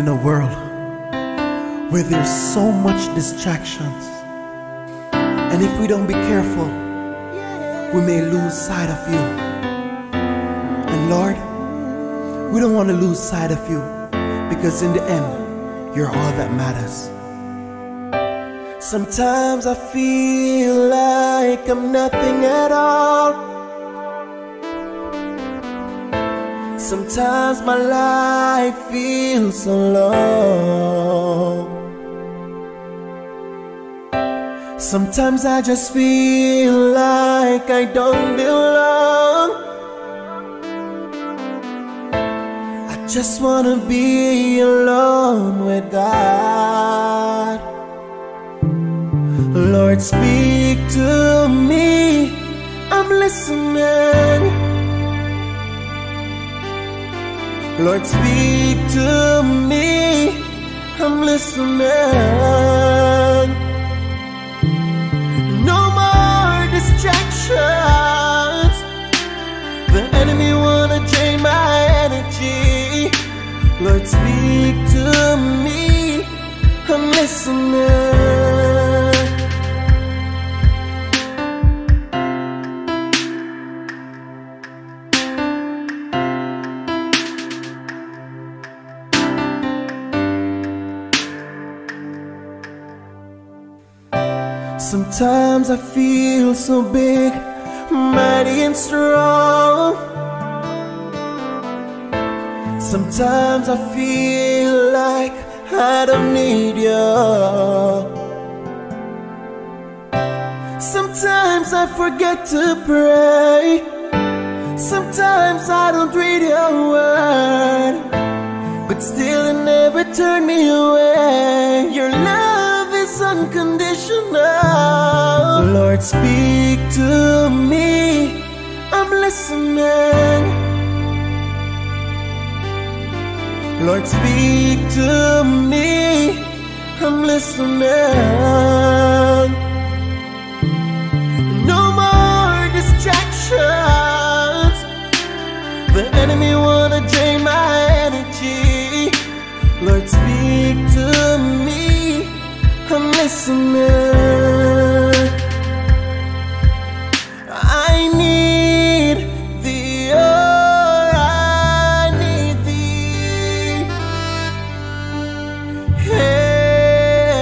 in a world where there's so much distractions, and if we don't be careful, we may lose sight of you. And Lord, we don't want to lose sight of you, because in the end, you're all that matters. Sometimes I feel like I'm nothing at all. Sometimes my life feels so long. Sometimes I just feel like I don't belong. I just wanna be alone with God. Lord, speak to me, I'm listening. Lord, speak to me, I'm listening. No more distractions. The enemy wanna drain my energy. Lord, speak to me, I'm listening. Sometimes I feel so big, mighty and strong. Sometimes I feel like I don't need you. Sometimes I forget to pray. Sometimes I don't read your word, but still it never turned me away. Your love is unconditional. Lord, speak to me, I'm listening. Lord, speak to me, I'm listening. No more distractions. The enemy wanna drain my energy. Lord, speak to me, I'm listening. I need thee, oh, I need thee.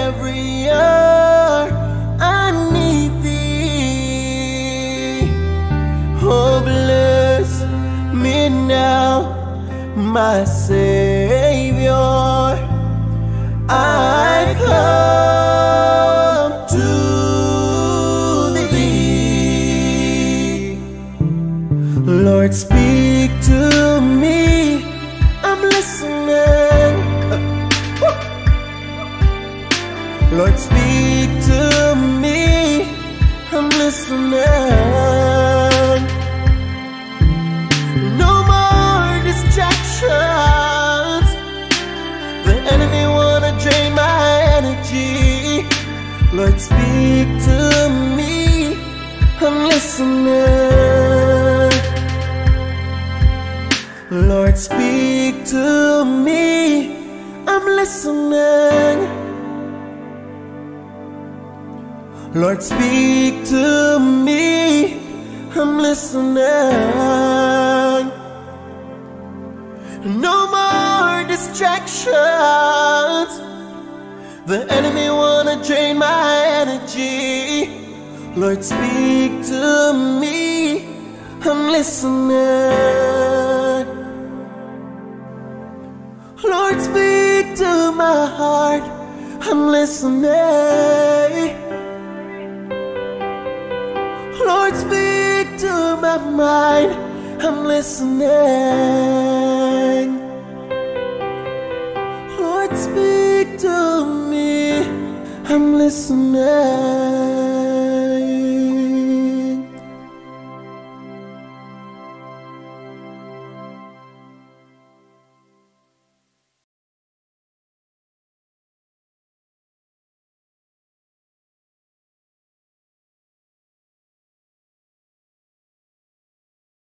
Every hour I need thee. Oh, bless me now, my Savior. I come to thee. Lord, speak to me, I'm listening. Lord, speak to me, I'm listening. No more distractions. The enemy wanna drain my energy. Lord, speak to me, I'm listening. Lord, speak to me, I'm listening. Lord, speak to me, I'm listening. No more distractions. The enemy wanna drain my energy. Lord, speak to me, I'm listening. Lord, speak to my heart, I'm listening. Lord, speak to my mind, I'm listening. Lord, speak to me, I'm listening.